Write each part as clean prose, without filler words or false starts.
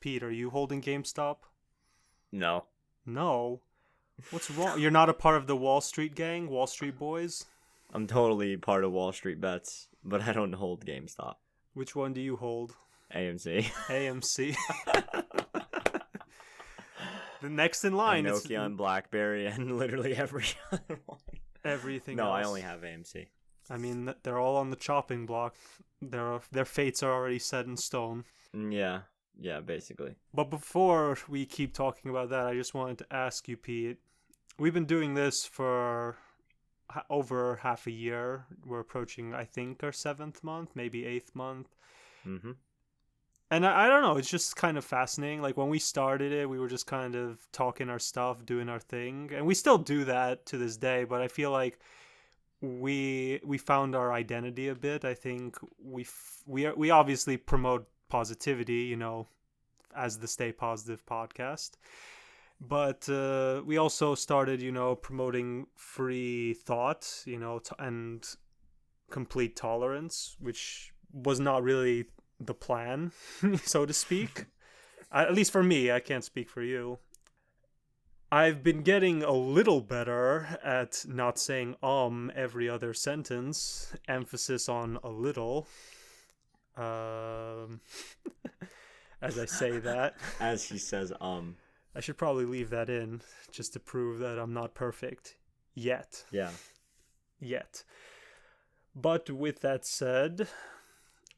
Pete, are you holding GameStop? No. No. What's wrong? You're not a part of the Wall Street gang, Wall Street boys? I'm totally part of WallStreetBets, but I don't hold GameStop. Which one do you hold? AMC. AMC. The next in line. And Nokia and BlackBerry and literally every other one. Everything No, else. I only have AMC. I mean, they're all on the chopping block. Their fates are already set in stone. Yeah, basically. But before we keep talking about that, I just wanted to ask you, Pete. We've been doing this for over half a year. We're approaching, I think, our 7th month, maybe 8th month. Mm-hmm. And I don't know, it's just kind of fascinating. Like, when we started it, we were just kind of talking our stuff, doing our thing. And we still do that to this day, but I feel like we found our identity a bit. I think we obviously promote positivity, you know, as the Stay Positive podcast. But we also started, you know, promoting free thought, you know, and complete tolerance, which was not really the plan, so to speak. At least for me, I can't speak for you. I've been getting a little better at not saying every other sentence. Emphasis on a little. As I say that. As he says, I should probably leave that in just to prove that I'm not perfect. Yet. Yeah. Yet. But with that said,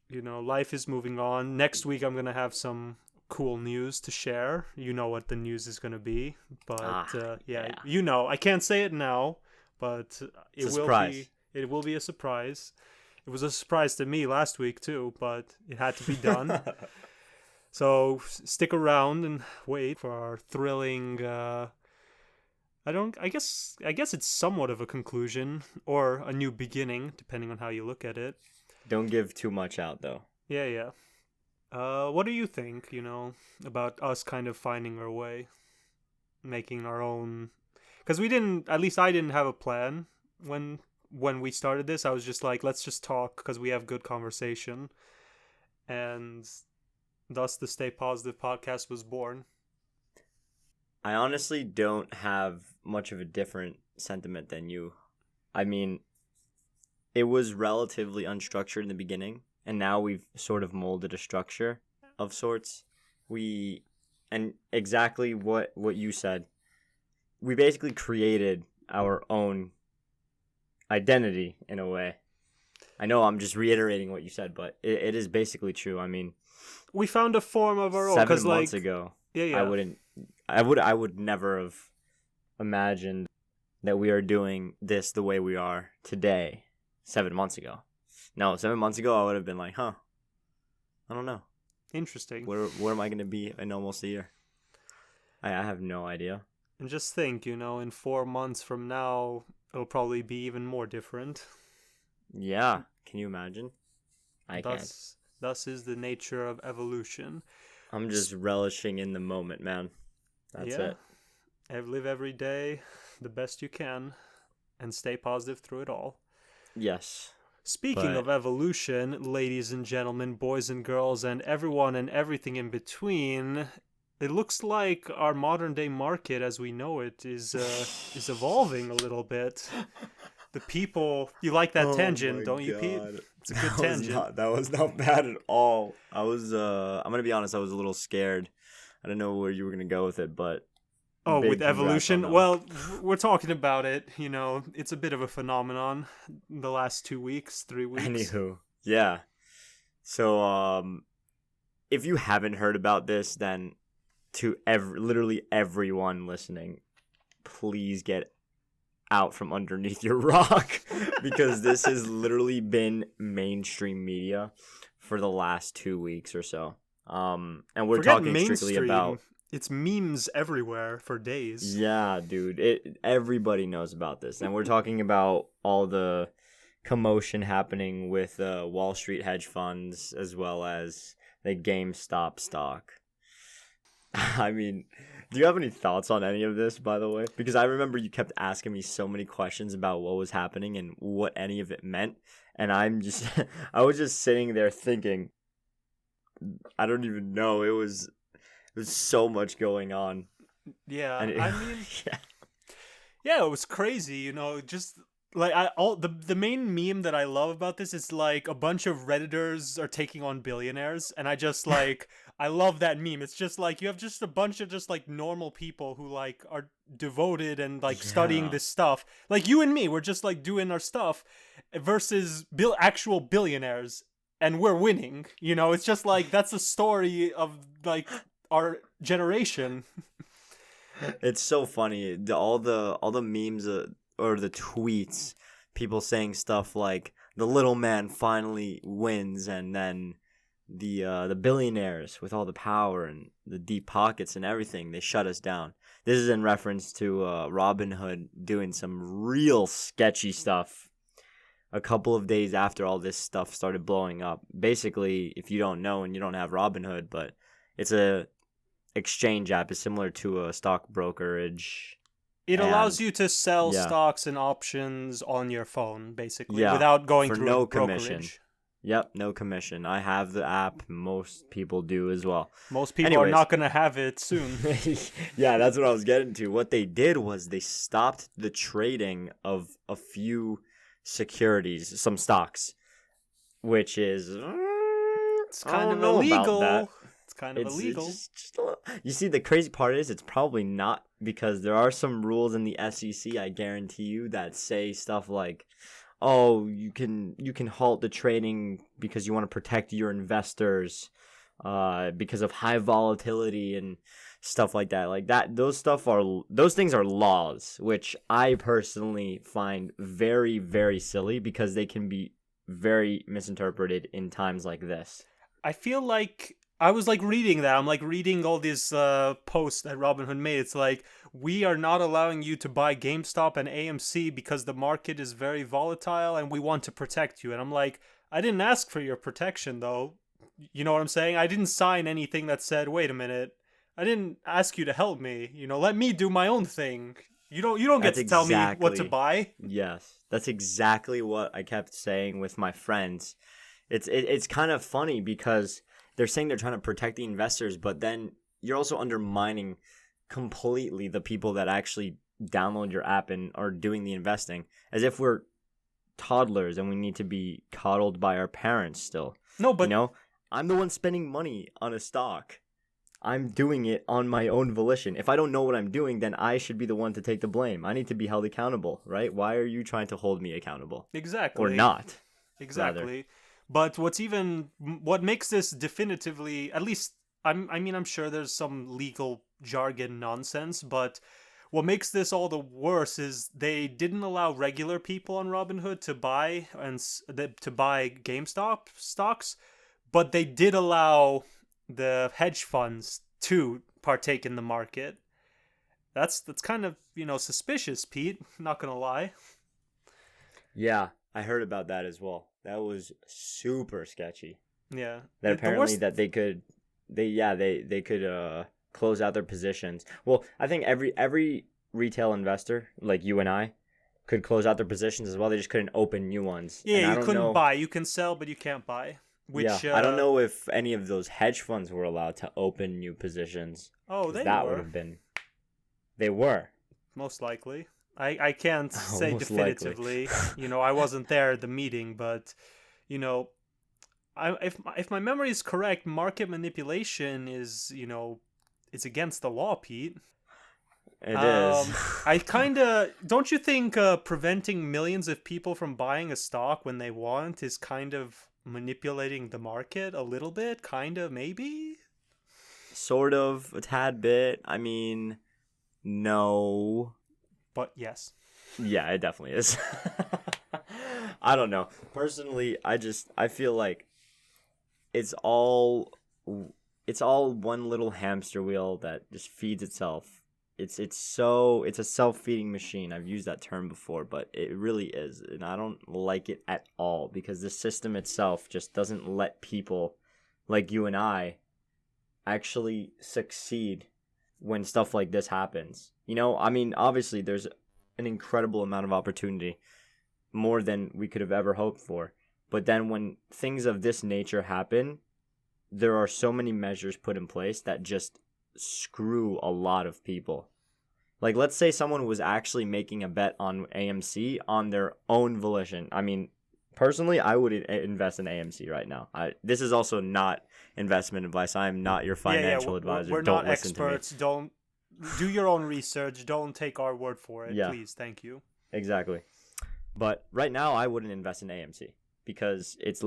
you know, life is moving on. Next week I'm going to have some cool news to share. You know what the news is going to be. But yeah, you know, I can't say it now, but it will be a surprise. It was a surprise to me last week too, but it had to be done. So stick around and wait for our thrilling I guess it's somewhat of a conclusion or a new beginning, depending on how you look at it. Don't give too much out though. Yeah. What do you think, you know, about us kind of finding our way, making our own? Because at least I didn't have a plan when we started this. I was just like, let's just talk because we have good conversation. And thus the Stay Positive podcast was born. I honestly don't have much of a different sentiment than you. I mean, it was relatively unstructured in the beginning, and now we've sort of molded a structure of sorts. And exactly what you said, we basically created our own identity in a way. I know I'm just reiterating what you said, but it is basically true. I mean, we found a form of our own. 7 months ago, yeah. I would never have imagined that we are doing this the way we are today 7 months ago. No, 7 months ago, I would have been like, I don't know. Interesting. Where am I going to be in almost a year? I have no idea. And just think, you know, in 4 months from now, it'll probably be even more different. Yeah. Can you imagine? I can't. Thus is the nature of evolution. I'm just relishing in the moment, man. That's it. Live every day the best you can and stay positive through it all. Yes. Speaking of evolution, ladies and gentlemen, boys and girls, and everyone and everything in between, it looks like our modern day market as we know it is evolving a little bit. The people, you like that tangent, don't you, Pete? It's a good tangent. That was not bad at all. I'm going to be honest, I was a little scared. I don't know where you were going to go with it, but... Oh, with evolution? Well, we're talking about it, you know, it's a bit of a phenomenon the last 2 weeks, 3 weeks. Anywho, yeah. So, if you haven't heard about this, then to literally everyone listening, please get out from underneath your rock because this has literally been mainstream media for the last 2 weeks or so. And we're talking strictly about... It's memes everywhere for days. Yeah, dude. Everybody knows about this. And we're talking about all the commotion happening with Wall Street hedge funds as well as the GameStop stock. I mean, do you have any thoughts on any of this, by the way? Because I remember you kept asking me so many questions about what was happening and what any of it meant. And I was just sitting there thinking, I don't even know. There's so much going on, Yeah, and I mean, yeah, yeah, it was crazy, just like I all the main meme that I love about this is like a bunch of Redditors are taking on billionaires, and I just like I love that meme. It's just like you have just a bunch of just like normal people who like are devoted and like studying yeah. this stuff. Like you and me, we're just like doing our stuff versus actual billionaires, and we're winning. It's just like that's the story of like our generation. It's so funny. All the memes or the tweets, people saying stuff like the little man finally wins, and then the billionaires with all the power and the deep pockets and everything, they shut us down. This is in reference to Robinhood doing some real sketchy stuff a couple of days after all this stuff started blowing up. Basically, if you don't know and you don't have Robinhood, but it's a exchange app, is similar to a stock brokerage, It allows and you to sell yeah, stocks and options on your phone, basically, yeah, without going for through a no commission. brokerage. Yep, no commission. I have the app. Most people do as well. Most people are Anyways, not going to have it soon. yeah, that's what I was getting to. What they did was they stopped the trading of a few securities, some stocks, which is It's I kind don't of know about that. illegal. It's kind of It's illegal. just a little. You see, the crazy part is it's probably not, because there are some rules in the SEC, I guarantee you, that say stuff like, "Oh, you can halt the trading because you want to protect your investors, because of high volatility and stuff like that." Like that, those things are laws, which I personally find very, very silly because they can be very misinterpreted in times like this. I feel like I was like reading that. I'm like reading all these posts that Robinhood made. It's like we are not allowing you to buy GameStop and AMC because the market is very volatile and we want to protect you. And I'm like, I didn't ask for your protection though. You know what I'm saying? I didn't sign anything that said, "Wait a minute. I didn't ask you to help me. Let me do my own thing. You don't get That's to tell me what to exactly, buy." yes. That's exactly what I kept saying with my friends. It's kind of funny because they're saying they're trying to protect the investors, but then you're also undermining completely the people that actually download your app and are doing the investing, as if we're toddlers and we need to be coddled by our parents still. No, You but know, I'm the one spending money on a stock. I'm doing it on my own volition. If I don't know what I'm doing, then I should be the one to take the blame. I need to be held accountable, right? Why are you trying to hold me accountable? Or exactly. not, rather. Exactly. But what makes this definitively, at least I mean I'm sure there's some legal jargon nonsense, but what makes this all the worse is they didn't allow regular people on Robinhood to buy to buy GameStop stocks, but they did allow the hedge funds to partake in the market. That's kind of, suspicious, Pete, not going to lie. Yeah, I heard about that as well. That was super sketchy. Yeah. That The apparently worst. that they could close out their positions. Well, I think every retail investor like you and I could close out their positions as well. They just couldn't open new ones. Yeah, And I you don't couldn't know. buy. You can sell, but you can't buy. Yeah, Which, I don't know if any of those hedge funds were allowed to open new positions, oh, because they that would were, have been. They were. most likely. I can't Oh, say most likely. definitively. I wasn't there at the meeting, but, you know, if my memory is correct, market manipulation is, it's against the law, Pete. It is. I kind of don't you think preventing millions of people from buying a stock when they want is kind of manipulating the market a little bit, kind of maybe? Sort of, a tad bit. I mean, no. But yes. Yeah, it definitely is. I don't know. Personally, I feel like it's all it's all one little hamster wheel that just feeds itself. It's a self-feeding machine. I've used that term before, but it really is, and I don't like it at all because the system itself just doesn't let people like you and I actually succeed when stuff like this happens. I mean, obviously there's an incredible amount of opportunity, more than we could have ever hoped for. But then when things of this nature happen, there are so many measures put in place that just screw a lot of people. Like, let's say someone was actually making a bet on AMC on their own volition. I mean, personally, I would invest in AMC right now. This is also not investment advice. I am not your financial advisor. We're Don't not listen experts. to me. Don't do your own research. Don't take our word for it, Yeah. please. Thank you. Exactly. But right now, I wouldn't invest in AMC because it's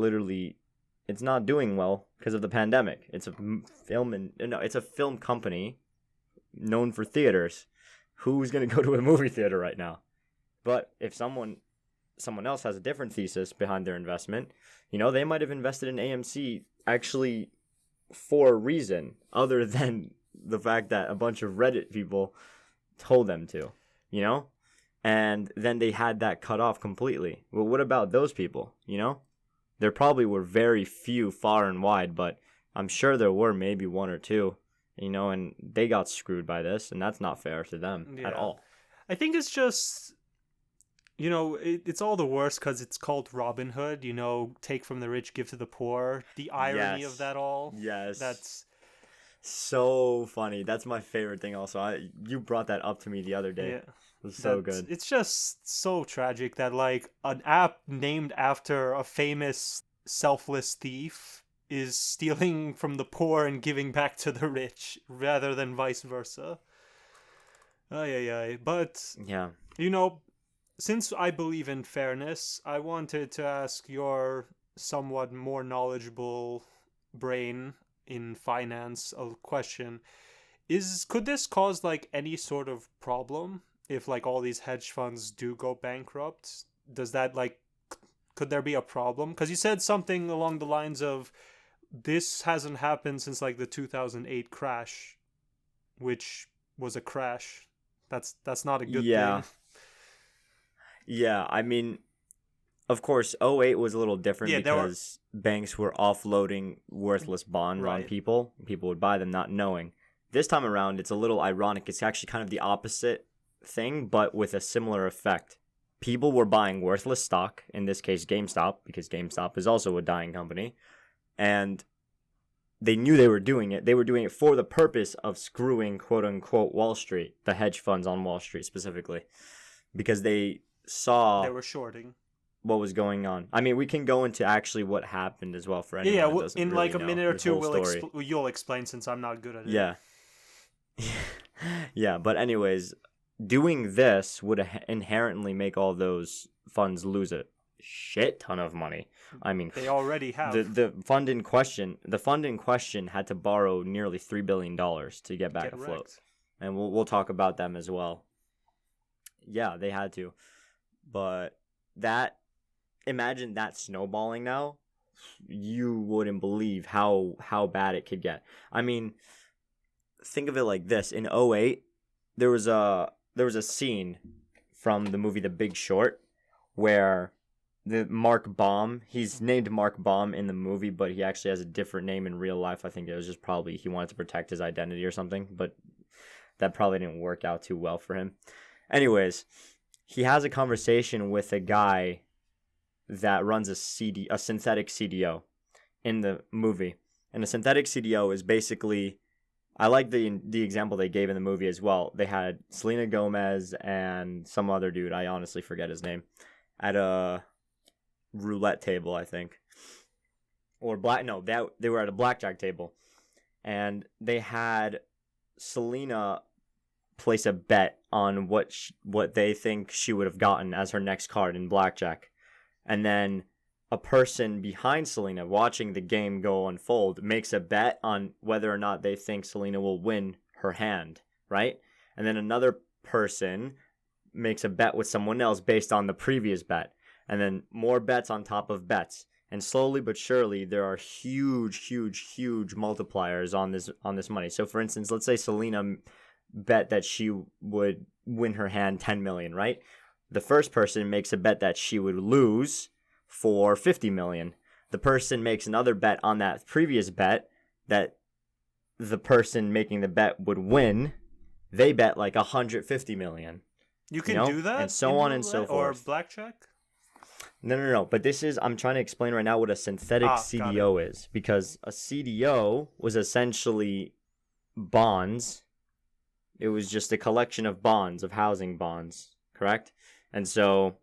not doing well because of the pandemic. It's a film company known for theaters. Who's going to go to a movie theater right now? But if someone else has a different thesis behind their investment, they might have invested in AMC actually for a reason other than the fact that a bunch of Reddit people told them to, and then they had that cut off completely. Well, what about those people? There probably were very few far and wide, but I'm sure there were maybe one or two, and they got screwed by this, and that's not fair to them at all. I think it's just, it's all the worse because it's called Robin Hood, take from the rich, give to the poor. The irony of that all. Yes. That's so funny. That's my favorite thing also. You brought that up to me the other day. Yeah. It was so good. It's just so tragic that an app named after a famous selfless thief is stealing from the poor and giving back to the rich rather than vice versa. But yeah, since I believe in fairness, I wanted to ask your somewhat more knowledgeable brain in finance a question. Could this cause any sort of problem if all these hedge funds do go bankrupt? Does that could there be a problem? Because you said something along the lines of this hasn't happened since the 2008 crash, which was a crash. That's not a good thing. Yeah, I mean, of course, '08 was a little different because banks were offloading worthless bonds on people. People would buy them not knowing. This time around, it's a little ironic. It's actually kind of the opposite thing, but with a similar effect. People were buying worthless stock, in this case GameStop, because GameStop is also a dying company, and they knew they were doing it. They were doing it for the purpose of screwing, quote-unquote, Wall Street, the hedge funds on Wall Street specifically, because they saw they were shorting what was going on. I mean, we can go into actually what happened as well for anyone that doesn't in really a minute or two you'll explain since I'm not good at it. Yeah. Yeah, but anyways, doing this would inherently make all those funds lose a shit ton of money. I mean, they already have. The fund in question had to borrow nearly $3 billion to get back afloat. Wrecked. And we'll talk about them as well. Yeah, they had to. But imagine that snowballing now. You wouldn't believe how bad it could get. I mean, think of it like this. In '08, there was a scene from the movie The Big Short where the Mark Baum, he's named Mark Baum in the movie, but he actually has a different name in real life. I think it was just probably he wanted to protect his identity or something, but that probably didn't work out too well for him. Anyways, he has a conversation with a guy that runs a synthetic CDO in the movie. And a synthetic CDO is basically, I like the example they gave in the movie as well. They had Selena Gomez and some other dude, I honestly forget his name, at a roulette table, I think. They were at a blackjack table. And they had Selena place a bet on what they think she would have gotten as her next card in blackjack. And then a person behind Selena watching the game go unfold makes a bet on whether or not they think Selena will win her hand, right? And then another person makes a bet with someone else based on the previous bet. And then more bets on top of bets. And slowly but surely, there are huge multipliers on this money. So for instance, let's say Selena bet that she would win her hand 10 million, right? The first person makes a bet that she would lose for 50 million. The person makes another bet on that previous bet that the person making the bet would win. They bet 150 million. You can do that? And so on and so forth. Or blackjack? No. But I'm trying to explain right now what a synthetic CDO is. Because a CDO was essentially bonds. It was just a collection of bonds, of housing bonds, correct? And so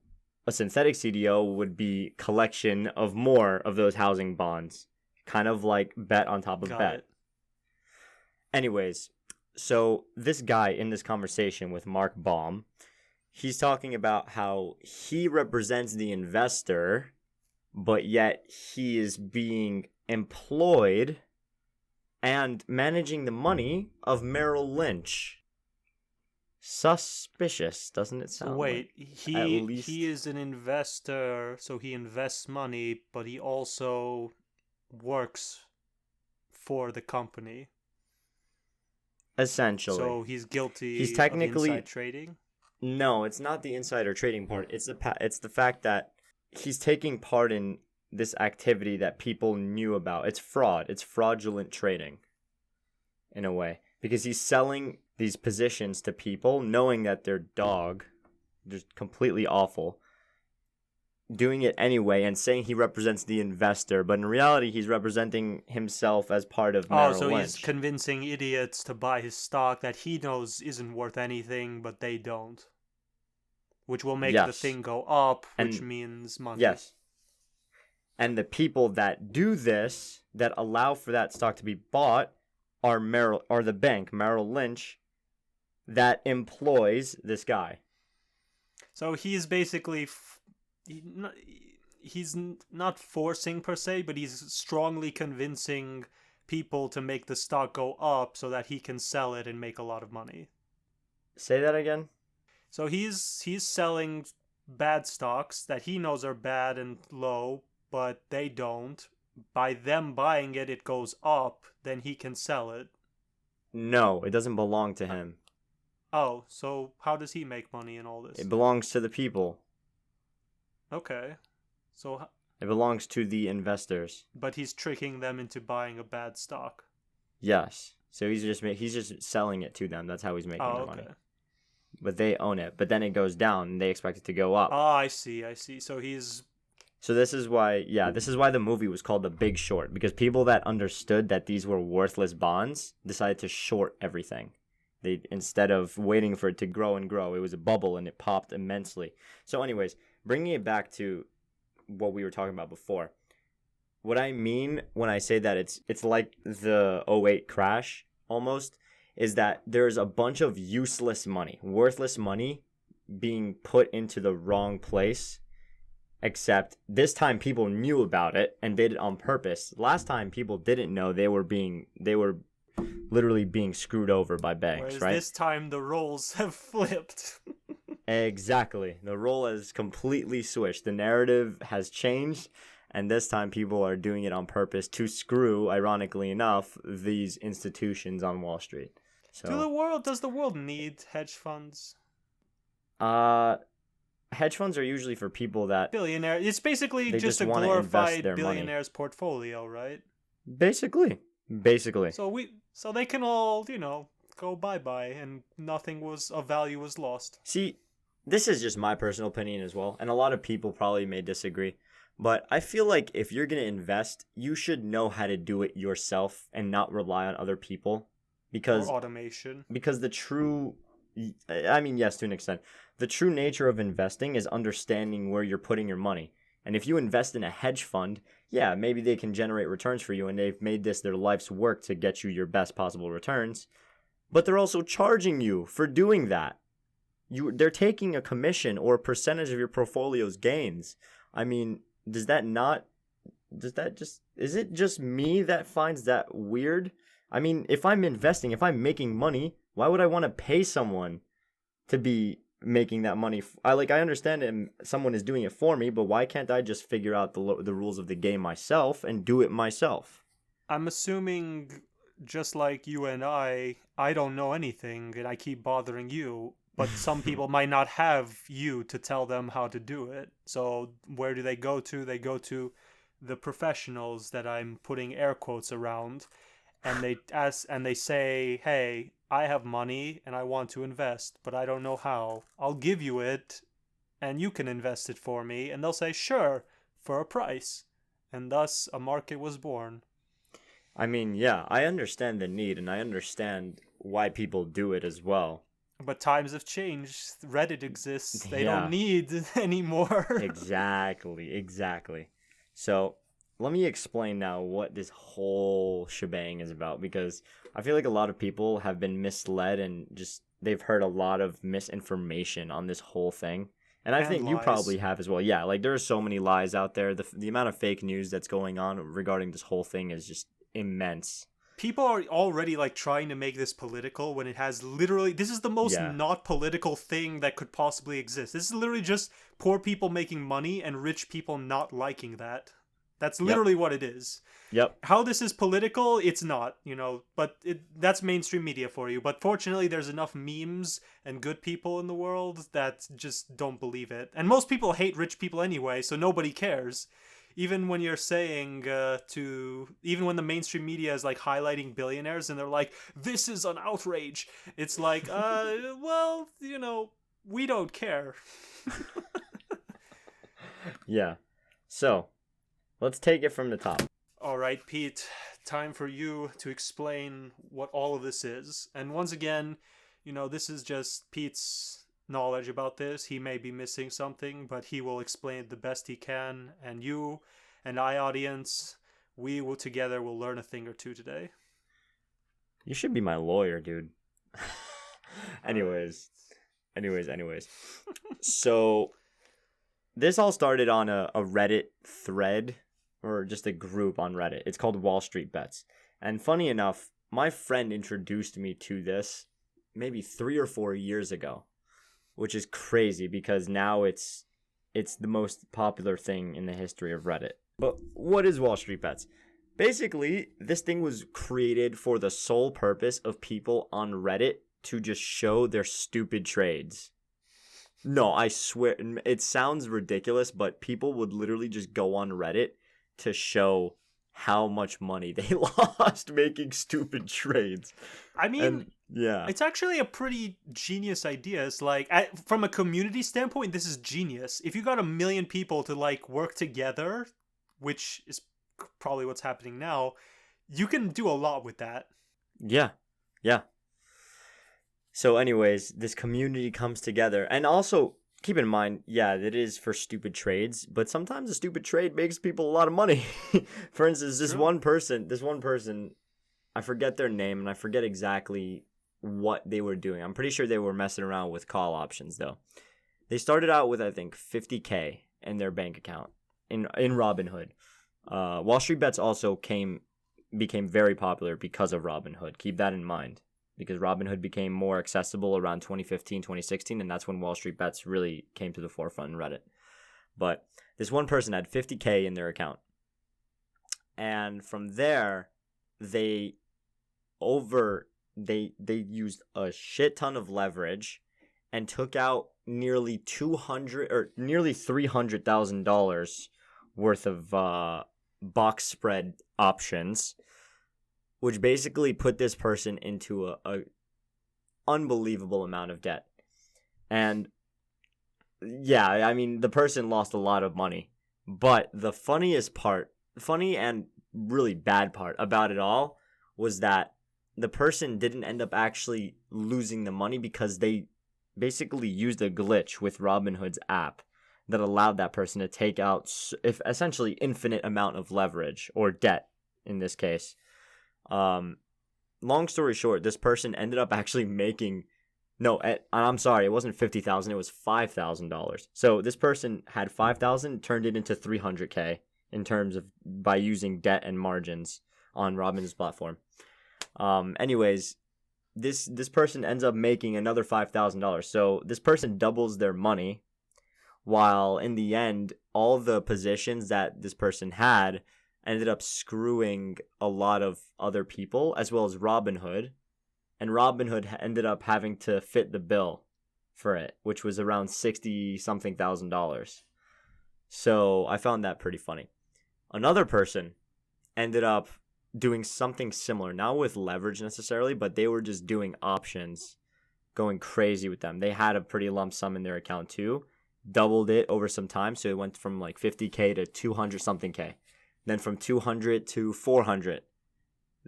a synthetic CDO would be collection of more of those housing bonds, kind of like bet on top of Got bet. it. Anyways, so this guy in this conversation with Mark Baum, he's talking about how he represents the investor, but yet he is being employed and managing the money of Merrill Lynch. Suspicious, doesn't it So sound wait, like? At least he is an investor, so he invests money, but he also works for the company. essentially. So he's He's guilty of technically inside trading. no, it's not the insider trading part. It's the fact that he's taking part in this activity that people knew about. It's fraud. It's fraudulent trading in a way because he's selling these positions to people knowing that they're just completely awful, doing it anyway and saying he represents the investor, but in reality he's representing himself as part of Merrill Oh, so Lynch. he's convincing idiots to buy his stock that he knows isn't worth anything, but they don't. Which will make the Yes. thing go up, which And means money. yes. And the people that do this, that allow for that stock to be bought, are the bank, Merrill Lynch, that employs this guy. So he's basically he's not forcing per se, but he's strongly convincing people to make the stock go up so that he can sell it and make a lot of money. Say that again? So he's selling bad stocks that he knows are bad and low, but they don't. By them buying it, it goes up, then he can sell it. No, it doesn't belong to him. Oh, so how does he make money in all this? It belongs to the people. Okay. So, It belongs to the investors. but he's tricking them into buying a bad stock. Yes. So he's just selling it to them. That's how he's making Oh, their okay. money. But they own it. But then it goes down and they expect it to go up. Oh, I see. So he's... So this is why the movie was called The Big Short, because people that understood that these were worthless bonds decided to short everything. They, instead of waiting for it to grow and grow, it was a bubble and it popped immensely. So anyways, bringing it back to what we were talking about before. What I mean when I say that it's like the '08 crash almost, is that there's a bunch of useless money, worthless money being put into the wrong place. Except this time people knew about it and did it on purpose. Last time people didn't know, they were literally being screwed over by banks, Whereas right? this time the roles have flipped. Exactly. The role has completely switched. The narrative has changed, and this time people are doing it on purpose to screw, ironically enough, these institutions on Wall Street. So Does the world need hedge funds? hedge funds are usually for people that Billionaire. It's basically they just just a wanna invest glorified their money. billionaire's portfolio, right? basically. So they can all, go bye-bye and nothing of value was lost. See, this is just my personal opinion as well, and a lot of people probably may disagree. But I feel like if you're going to invest, you should know how to do it yourself and not rely on other people. Or automation. Because yes, to an extent. The true nature of investing is understanding where you're putting your money. And if you invest in a hedge fund, yeah, maybe they can generate returns for you and they've made this their life's work to get you your best possible returns. But they're also charging you for doing that. They're taking a commission or a percentage of your portfolio's gains. I mean, is it just me that finds that weird? I mean, if I'm investing, if I'm making money, why would I want to pay someone to be making that money? I understand someone is doing it for me, but why can't I just figure out the rules of the game myself and do it myself? I'm assuming, just like you and I don't know anything and I keep bothering you, but some people might not have you to tell them how to do it. So where do they go to? They go to the professionals that I'm putting air quotes around, and they say, "Hey, I have money and I want to invest, but I don't know how. I'll give you it and you can invest it for me." And they'll say, "Sure, for a price." And thus a market was born. I mean, yeah, I understand the need and I understand why people do it as well. But times have changed. Reddit exists. They don't Yeah, need anymore. exactly. So, let me explain now what this whole shebang is about because I feel like a lot of people have been misled and just they've heard a lot of misinformation on this whole thing. And I And think you probably lies. have as well. Yeah, like there are so many lies out there. The amount of fake news that's going on regarding this whole thing is just immense. People are already like trying to make this political when it has literally, this is the most Yeah. not political thing that could possibly exist. This is literally just poor people making money and rich people not liking that. That's Yep. literally what it is. Yep. How this is political, it's not, but that's mainstream media for you. But fortunately, there's enough memes and good people in the world that just don't believe it. And most people hate rich people anyway, so nobody cares. Even when you're saying even when the mainstream media is like highlighting billionaires and they're like, this is an outrage, it's like, well, we don't care. Yeah. So, let's take it from the top. All right, Pete, time for you to explain what all of this is. And once again, this is just Pete's knowledge about this. He may be missing something, but he will explain it the best he can. And you and I, audience, we will together will learn a thing or two today. You should be my lawyer, dude. anyways. So, this all started on a Reddit thread or just a group on Reddit. It's called WallStreetBets. And funny enough, my friend introduced me to this maybe 3 or 4 years ago, which is crazy because now it's the most popular thing in the history of Reddit. But what is WallStreetBets? Basically, this thing was created for the sole purpose of people on Reddit to just show their stupid trades. No, I swear, it sounds ridiculous, but people would literally just go on Reddit to show how much money they lost making stupid trades. I mean, And yeah. it's actually a pretty genius idea. It's like, from a community standpoint, this is genius. If you got 1 million people to like work together, which is probably what's happening now, you can do a lot with that. Yeah. Yeah. So anyways, this community comes together. And also, keep in mind, yeah, it is for stupid trades, but sometimes a stupid trade makes people a lot of money. For instance, this True. one person, I forget their name and I forget exactly what they were doing. I'm pretty sure they were messing around with call options though. They started out with I think 50K in their bank account in Robinhood. WallStreetBets also became very popular because of Robinhood. Keep that in mind. Because Robinhood became more accessible around 2015, 2016, and that's when WallStreetBets really came to the forefront in Reddit. But this one person had 50K in their account. And from there, they used a shit ton of leverage and took out nearly $300,000 worth of box spread options, which basically put this person into a unbelievable amount of debt. And yeah, I mean, the person lost a lot of money. But the funny and really bad part about it all was that the person didn't end up actually losing the money because they basically used a glitch with Robinhood's app that allowed that person to take out essentially infinite amount of leverage or debt in this case. Long story short, this person ended up actually making I'm sorry, it wasn't $50,000, it was $5,000. So this person had $5,000, turned it into $300K in terms of by using debt and margins on Robinhood's platform. Anyways, this person ends up making another $5,000. So this person doubles their money, while in the end, all the positions that this person had ended up screwing a lot of other people, as well as Robinhood. And Robinhood ended up having to fit the bill for it, which was around $60-something thousand. So I found that pretty funny. Another person ended up doing something similar, not with leverage necessarily, but they were just doing options, going crazy with them. They had a pretty lump sum in their account too, doubled it over some time, so it went from like 50K to 200 something K, then from 200 to 400,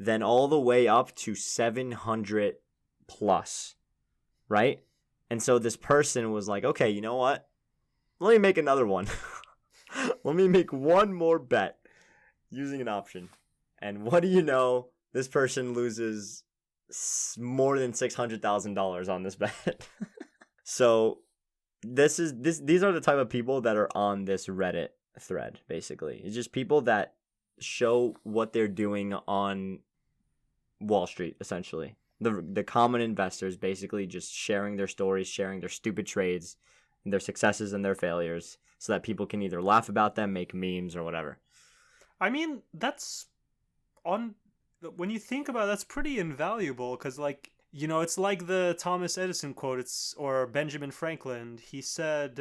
then all the way up to 700 plus, right? And so this person was like, okay, you know what? Let me make another one. Let me make one more bet using an option. And what do you know? This person loses more than $600,000 on this bet. So these are the type of people that are on this Reddit thread, basically. It's just people that show what they're doing on Wall Street, essentially. The common investors basically just sharing their stories, sharing their stupid trades, and their successes and their failures, so that people can either laugh about them, make memes, or whatever. I mean, that's on when you think about it, that's pretty invaluable because, like, you know, it's like the Thomas Edison quote. Or Benjamin Franklin. He said,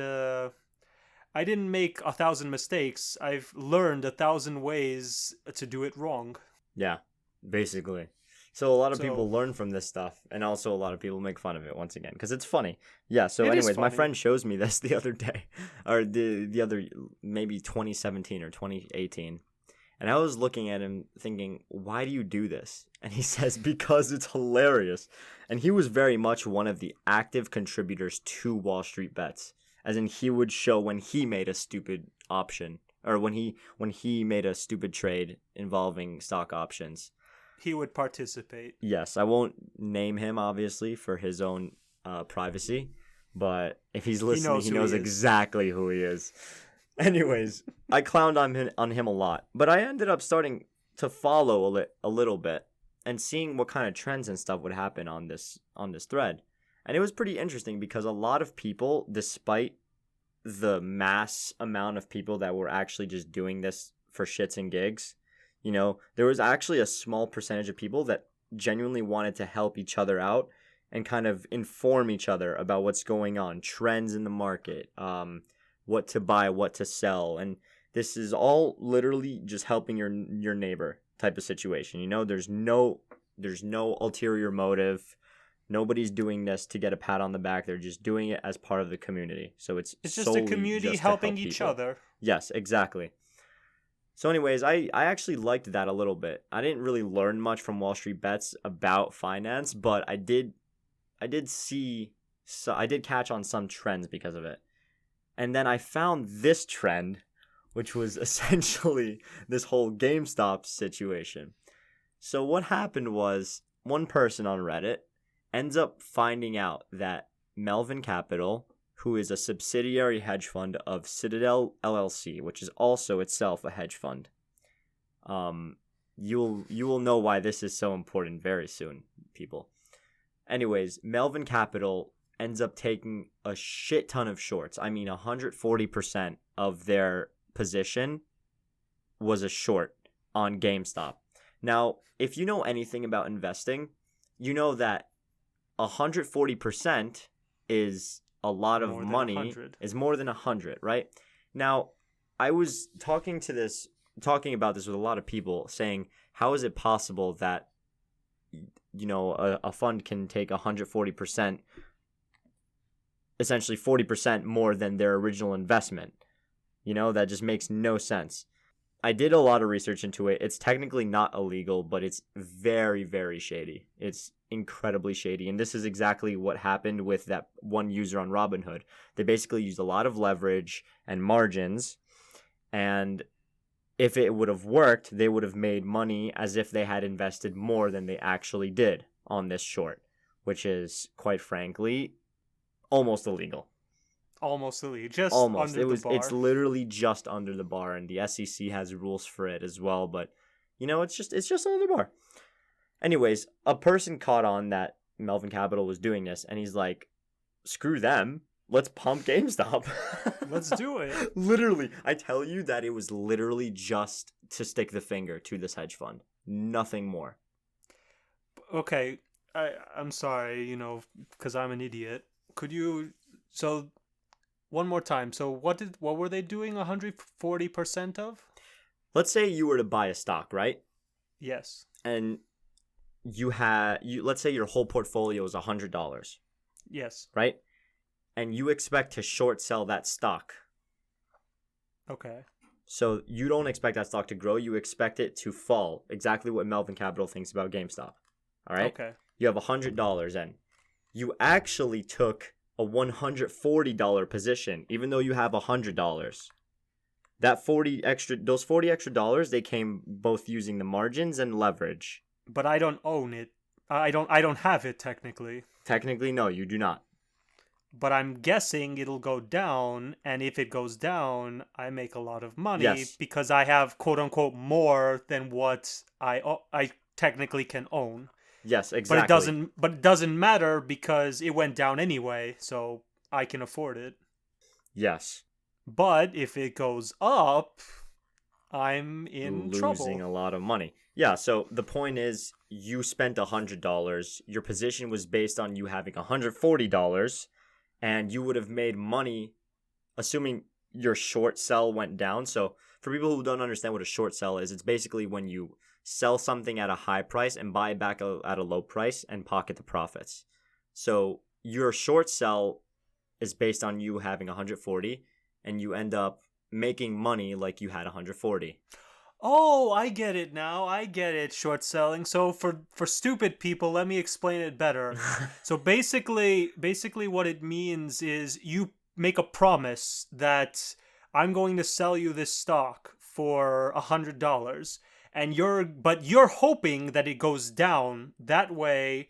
"I didn't make 1,000 mistakes. I've learned 1,000 ways to do it wrong." Yeah, basically. So a lot of So people learn from this stuff, and also a lot of people make fun of it once again because it's funny. Yeah. So, it is anyways, my funny. friend shows me this the other day, or the other maybe 2017 or 2018, and I was looking at him thinking, "Why do you do this?" And he says, "Because it's hilarious." And he was very much one of the active contributors to WallStreetBets, as in he would show when he made a stupid option or when he made a stupid trade involving stock options. He would participate. Yes, I won't name him, obviously, for his own privacy. But if he's listening, he knows exactly who he is. Anyways, I clowned on him a lot. But I ended up starting to follow a little bit and seeing what kind of trends and stuff would happen on this thread. And it was pretty interesting because a lot of people, despite the mass amount of people that were actually just doing this for shits and gigs, you know, there was actually a small percentage of people that genuinely wanted to help each other out and kind of inform each other about what's going on, trends in the market, what to buy, what to sell. And this is all literally just helping your neighbor type of situation. You know, there's no ulterior motive. Nobody's doing this to get a pat on the back. They're just doing it as part of the community. So it's just a community helping each other. Yes, exactly. So anyways, I actually liked that a little bit. I didn't really learn much from WallStreetBets about finance, but I did catch on some trends because of it. And then I found this trend, which was essentially this whole GameStop situation. So what happened was one person on Reddit ends up finding out that Melvin Capital, who is a subsidiary hedge fund of Citadel LLC, which is also itself a hedge fund. You will know why this is so important very soon, people. Anyways, Melvin Capital ends up taking a shit ton of shorts. I mean, 140% of their position was a short on GameStop. Now, if you know anything about investing, you know that 140% is a lot of money, is more than 100, right? Now, I was talking about this with a lot of people, saying, how is it possible that, you know, a fund can take 140%, essentially 40% more than their original investment? You know, that just makes no sense. I did a lot of research into it. It's technically not illegal, but it's very, very shady. It's incredibly shady. And this is exactly what happened with that one user on Robinhood. They basically used a lot of leverage and margins. And if it would have worked, they would have made money as if they had invested more than they actually did on this short, which is, quite frankly, almost illegal. Almost illegal. Just almost. Under the bar. It's literally just under the bar, and the SEC has rules for it as well. But you know, it's just under the bar. Anyways, a person caught on that Melvin Capital was doing this, and he's like, "Screw them. Let's pump GameStop. Let's do it." Literally, I tell you that it was literally just to stick the finger to this hedge fund, nothing more. Okay, I'm sorry, you know, because I'm an idiot. Could you one more time. So what were they doing 140% of? Let's say you were to buy a stock, right? Yes. And let's say your whole portfolio is $100. Yes. Right? And you expect to short sell that stock. Okay. So you don't expect that stock to grow. You expect it to fall. Exactly what Melvin Capital thinks about GameStop. All right? Okay. You have $100 in. You actually took a $140 position, even though you have $100. Those 40 extra dollars, they came both using the margins and leverage. But I don't own it. I don't have it technically. Technically, no, you do not. But I'm guessing it'll go down, and if it goes down, I make a lot of money because I have quote unquote more than what I technically can own. Yes, exactly. But it doesn't matter because it went down anyway, so I can afford it. Yes. But if it goes up, I'm in losing trouble. a lot of money. Yeah, so the point is you spent $100. Your position was based on you having $140, and you would have made money assuming your short sell went down. So for people who don't understand what a short sell is, it's basically when you sell something at a high price and buy it back at a low price and pocket the profits. So your short sell is based on you having 140 and you end up making money like you had 140. Oh, I get it now. I get it, short selling. So for stupid people, let me explain it better. So basically what it means is you make a promise that I'm going to sell you this stock for $100 and you're hoping that it goes down. That way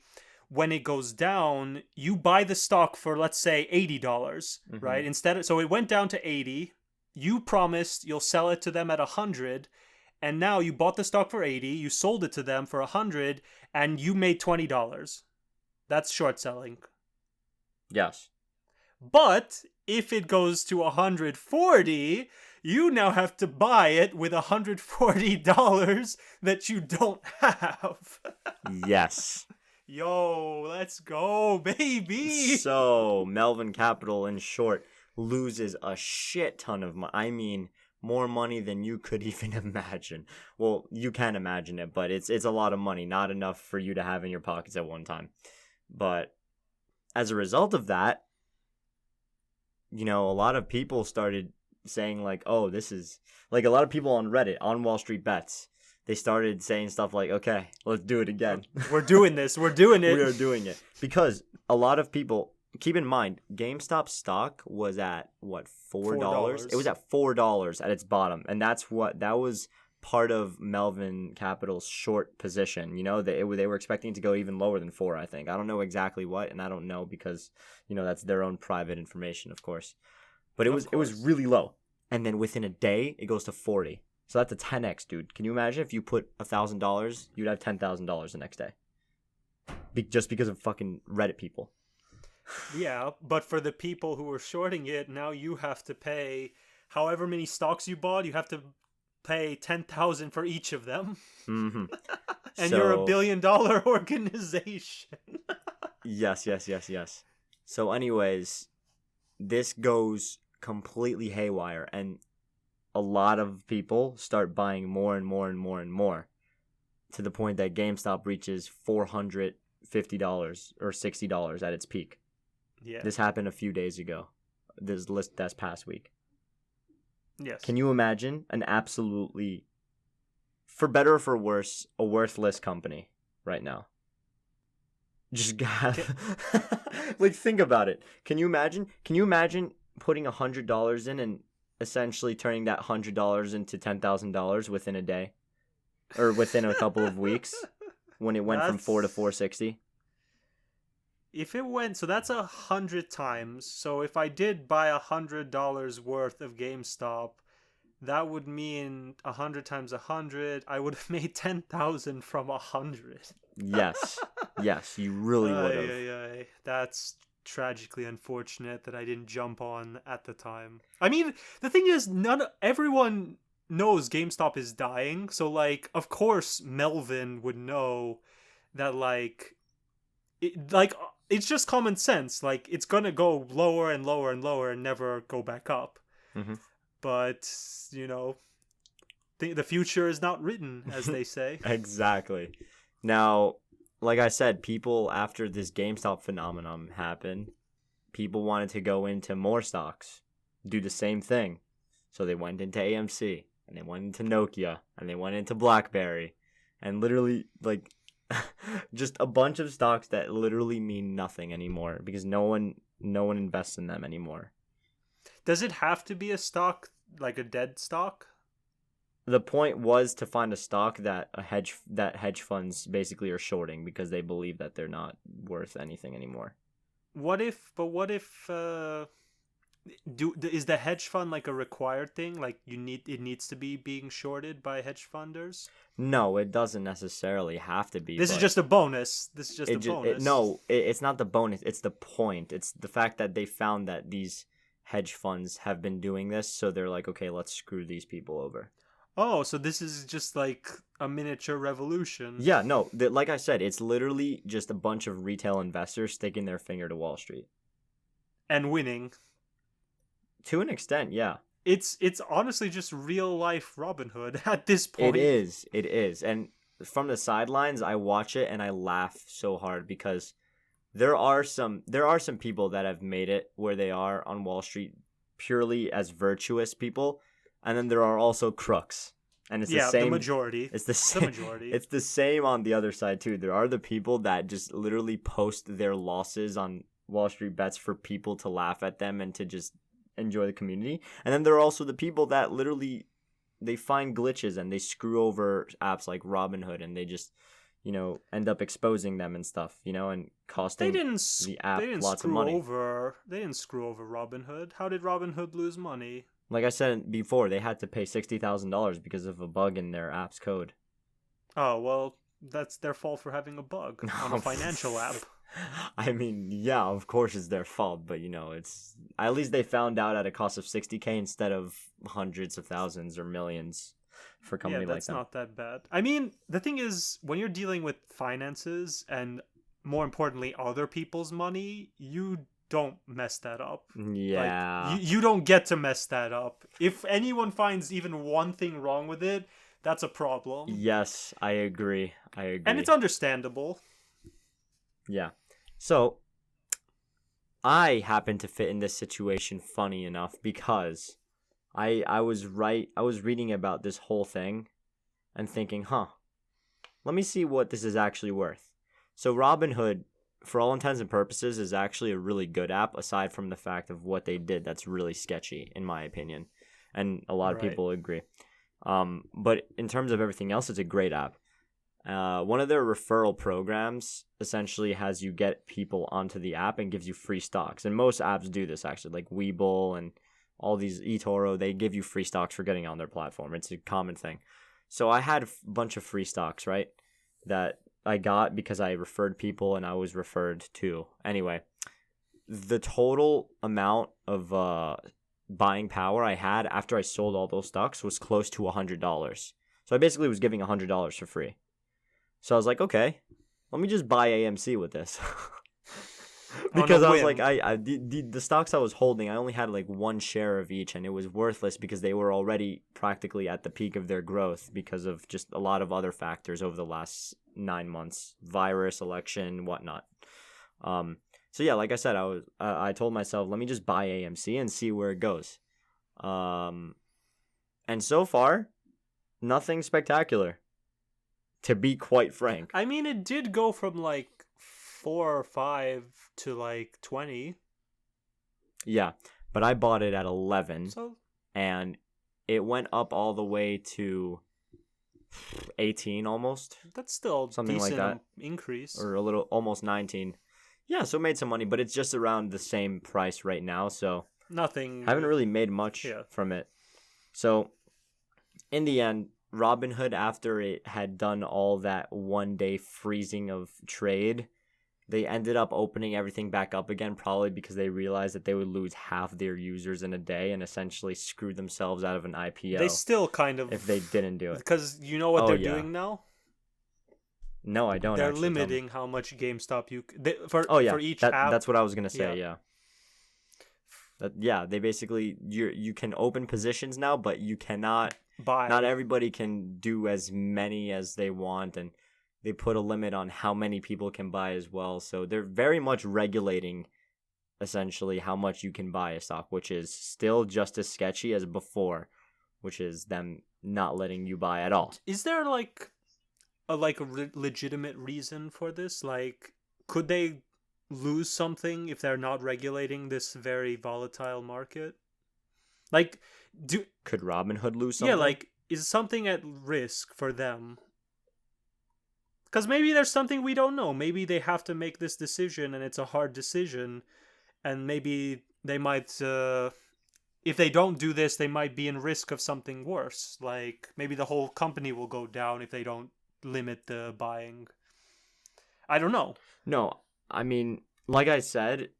when it goes down, you buy the stock for, let's say, $80, right? So it went down to 80. You promised you'll sell it to them at 100, and now you bought the stock for 80, you sold it to them for 100, and you made $20. That's short selling. Yes. But if it goes to 140, you now have to buy it with $140 that you don't have. Yes. Yo, let's go, baby. So, Melvin Capital, in short, loses a shit ton of money. I mean, more money than you could even imagine. Well, you can imagine it, but it's a lot of money, not enough for you to have in your pockets at one time. But as a result of that, a lot of people started saying like, oh, this is like a lot of people on Reddit, on WallStreetBets. They started saying stuff like, okay, let's do it again. We're doing this. We're doing it. We are doing it. Because a lot of people, keep in mind, GameStop stock was at, what, $4? It was at $4 at its bottom. And that was part of Melvin Capital's short position. They were expecting it to go even lower than 4, I think. I don't know exactly what, and I don't know because, that's their own private information, of course. But it was really low. And then within a day, it goes to 40. So that's a 10x, dude. Can you imagine if you put $1,000, you'd have $10,000 the next day? Just because of fucking Reddit people. Yeah, but for the people who were shorting it, now you have to pay however many stocks you bought. You have to pay $10,000 for each of them. Mm-hmm. And you're a $1 billion organization. Yes. So anyways, this goes completely haywire, and a lot of people start buying more and more and more and more, to the point that GameStop reaches $450 or $60 at its peak. Yeah. This happened a few days ago. This past week. Yes. Can you imagine an absolutely, for better or for worse, a worthless company right now? Just like, think about it. Can you imagine putting $100 in and essentially turning that $100 into $10,000 within a day, or within a couple of weeks, when it went from 4 to 460? If it went, so that's 100 times. So if I did buy $100 worth of GameStop, that would mean 100 times 100. I would have made 10,000 from 100. Yes, you really would have. That's tragically unfortunate that I didn't jump on at the time. I mean, the thing is, everyone knows GameStop is dying, so like, of course, Melvin would know that it's just common sense. Like, it's gonna go lower and lower and lower and never go back up. Mm-hmm. But the future is not written, as they say. Exactly. Now, like I said, people, after this GameStop phenomenon happened, people wanted to go into more stocks, do the same thing. So they went into AMC, and they went into Nokia, and they went into BlackBerry, and literally like just a bunch of stocks that literally mean nothing anymore because no one invests in them anymore. Does it have to be a stock, like a dead stock? The point was to find a stock that hedge funds basically are shorting because they believe that they're not worth anything anymore. What if is the hedge fund like a required thing? Like it needs to be being shorted by hedge funders? No, it doesn't necessarily have to be. This is just a bonus. This is just a bonus. It's not the bonus. It's the point. It's the fact that they found that these hedge funds have been doing this, so they're like, okay, let's screw these people over. Oh, so this is just like a miniature revolution. Yeah, no, like I said, it's literally just a bunch of retail investors sticking their finger to Wall Street. And winning. To an extent, yeah. It's honestly just real life Robinhood at this point. It is. And from the sidelines, I watch it and I laugh so hard because there are some people that have made it where they are on Wall Street purely as virtuous people, and then there are also crooks. And it's the same. The majority. It's the majority. It's the same on the other side too. There are the people that just literally post their losses on WallStreetBets for people to laugh at them and to just enjoy the community. And then there are also the people that literally they find glitches and they screw over apps like Robinhood, and they just end up exposing them and stuff, and costing the app lots of money. They didn't screw over Robinhood. How did Robinhood lose money? Like I said before, they had to pay $60,000 because of a bug in their app's code. Oh, well, that's their fault for having a bug on a financial app. I mean, yeah, of course it's their fault, but it's at least they found out at a cost of $60K instead of hundreds of thousands or millions for a company like that. Yeah, that's not that bad. I mean, the thing is, when you're dealing with finances and more importantly other people's money, you don't mess that up. Yeah. Like, you don't get to mess that up. If anyone finds even one thing wrong with it, that's a problem. Yes, I agree. And it's understandable. Yeah. So, I happen to fit in this situation funny enough because I was reading about this whole thing and thinking, let me see what this is actually worth. So Robinhood, for all intents and purposes, is actually a really good app, aside from the fact of what they did that's really sketchy, in my opinion. And a lot of people agree. But in terms of everything else, it's a great app. One of their referral programs essentially has you get people onto the app and gives you free stocks. And most apps do this, actually, like Webull and all these eToro, they give you free stocks for getting on their platform. It's a common thing. So I had a bunch of free stocks, right, that I got because I referred people and I was referred to. Anyway, the total amount of buying power I had after I sold all those stocks was close to $100. So I basically was giving $100 for free. So I was like, okay, let me just buy AMC with this. Because I was like, the stocks I was holding, I only had like one share of each, and it was worthless because they were already practically at the peak of their growth because of just a lot of other factors over the last 9 months, virus, election, whatnot. So yeah, like I said, I told myself, let me just buy AMC and see where it goes. And so far, nothing spectacular, to be quite frank. I mean, it did go from like 4 or 5 to like 20. Yeah, but I bought it at 11, so and it went up all the way to 18 almost. That's still something like that increase, or a little, almost 19. Yeah, so made some money, but it's just around the same price right now, so nothing. Haven't really made much from it. So in the end, Robinhood, after it had done all that 1 day freezing of trade, they ended up opening everything back up again, probably because they realized that they would lose half their users in a day and essentially screw themselves out of an IPO. They still kind of, if they didn't do it. Because you know what they're doing now? No, I don't. They're limiting how much GameStop for each app. That's what I was gonna say. Yeah. They basically you can open positions now, but you cannot buy. Not everybody can do as many as they want, and they put a limit on how many people can buy as well. So they're very much regulating essentially how much you can buy a stock, which is still just as sketchy as before, which is them not letting you buy at all. Is there like a legitimate reason for this? Like, could they lose something if they're not regulating this very volatile market? Like, Could Robinhood lose yeah, something? like, is something at risk for them? Because maybe there's something we don't know. Maybe they have to make this decision and it's a hard decision. And maybe they might, if they don't do this, they might be in risk of something worse. Like maybe the whole company will go down if they don't limit the buying. I don't know. No, I mean, like I said,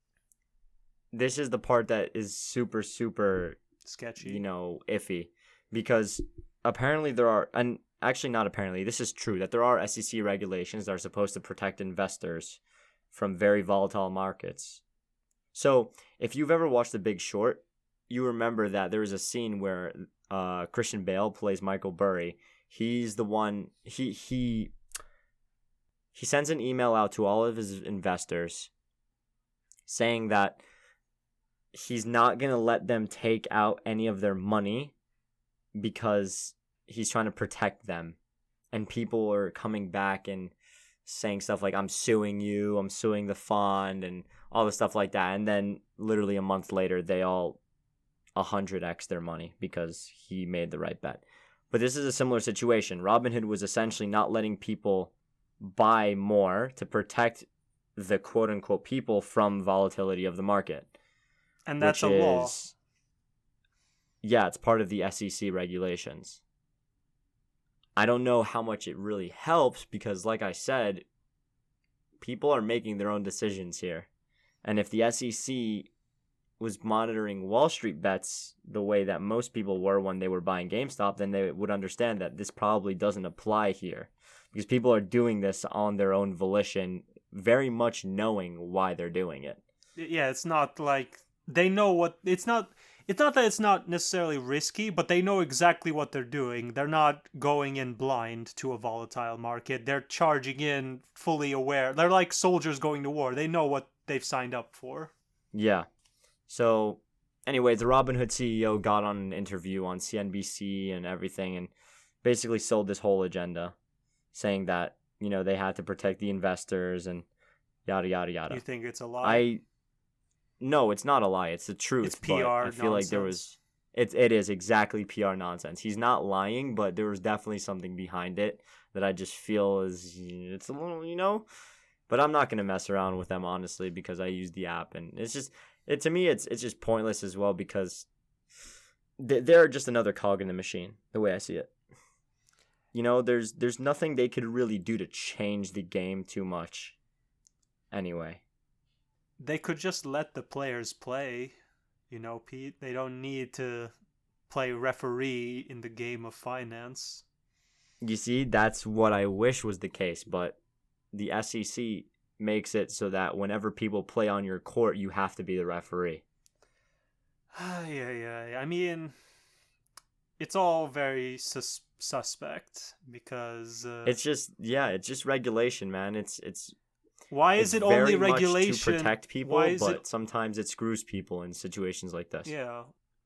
this is the part that is super, super, Sketchy. iffy. Because apparently there are, and actually not apparently, this is true, that there are SEC regulations that are supposed to protect investors from very volatile markets. So if you've ever watched The Big Short, you remember that there was a scene where Christian Bale plays Michael Burry. He's the one, he sends an email out to all of his investors saying that he's not going to let them take out any of their money because he's trying to protect them. And people are coming back and saying stuff like, I'm suing you, I'm suing the fund, and all the stuff like that. And then literally a month later, they all 100x their money because he made the right bet. But this is a similar situation. Robinhood was essentially not letting people buy more to protect the quote-unquote people from volatility of the market. And that's a law. Yeah, it's part of the SEC regulations. I don't know how much it really helps because, like I said, people are making their own decisions here. And if the SEC was monitoring WallStreetBets the way that most people were when they were buying GameStop, then they would understand that this probably doesn't apply here. Because people are doing this on their own volition, very much knowing why they're doing it. Yeah, it's not like they know what it's not that it's not necessarily risky, but they know exactly what they're doing. They're not going in blind to a volatile market. They're charging in fully aware. They're like soldiers going to war. They know what they've signed up for. Yeah. So, anyway, the Robinhood CEO got on an interview on CNBC and everything and basically sold this whole agenda, saying that, they had to protect the investors and yada, yada, yada. You think it's a lie? No, it's not a lie. It's the truth. It's PR I feel nonsense. like there was... It is exactly PR nonsense. He's not lying, but there was definitely something behind it that I just feel it's a little, But I'm not going to mess around with them, honestly, because I use the app. And it's just... to me, it's just pointless as well because they're just another cog in the machine, the way I see it. There's nothing they could really do to change the game too much. Anyway. They could just let the players play, Pete. They don't need to play referee in the game of finance. You see, that's what I wish was the case, but the SEC makes it so that whenever people play on your court, you have to be the referee. Yeah. I mean, it's all very suspect because it's just regulation, man. It's why is it only regulation to protect people, but sometimes it screws people in situations like this. Yeah.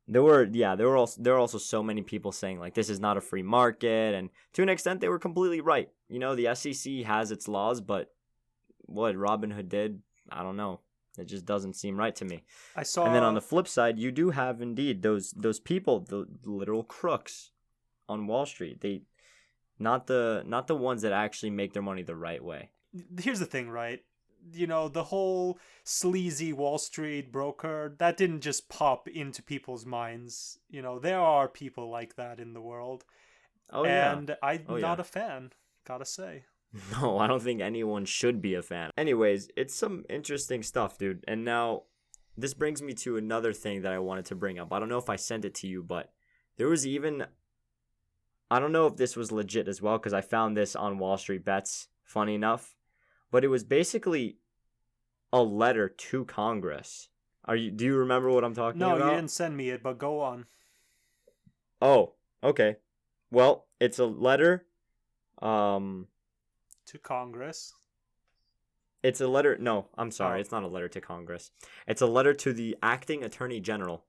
There were also so many people saying like this is not a free market, and to an extent they were completely right. The SEC has its laws, but what Robinhood did, I don't know. It just doesn't seem right to me. And then on the flip side, you do have indeed those people, the literal crooks on Wall Street. They not the ones that actually make their money the right way. Here's the thing, right? The whole sleazy Wall Street broker, that didn't just pop into people's minds. There are people like that in the world. Oh, and yeah. I'm not a fan, gotta say. No, I don't think anyone should be a fan. Anyways, it's some interesting stuff, dude. And now, this brings me to another thing that I wanted to bring up. I don't know if I sent it to you, but there was even... I don't know if this was legit as well, because I found this on WallStreetBets, funny enough. But it was basically a letter to Congress. Do you remember what I'm talking about? No, you didn't send me it, but go on. Oh, okay. Well, it's a letter to Congress. It's a letter. No, I'm sorry. Oh, It's not a letter to Congress. It's a letter to the acting attorney general.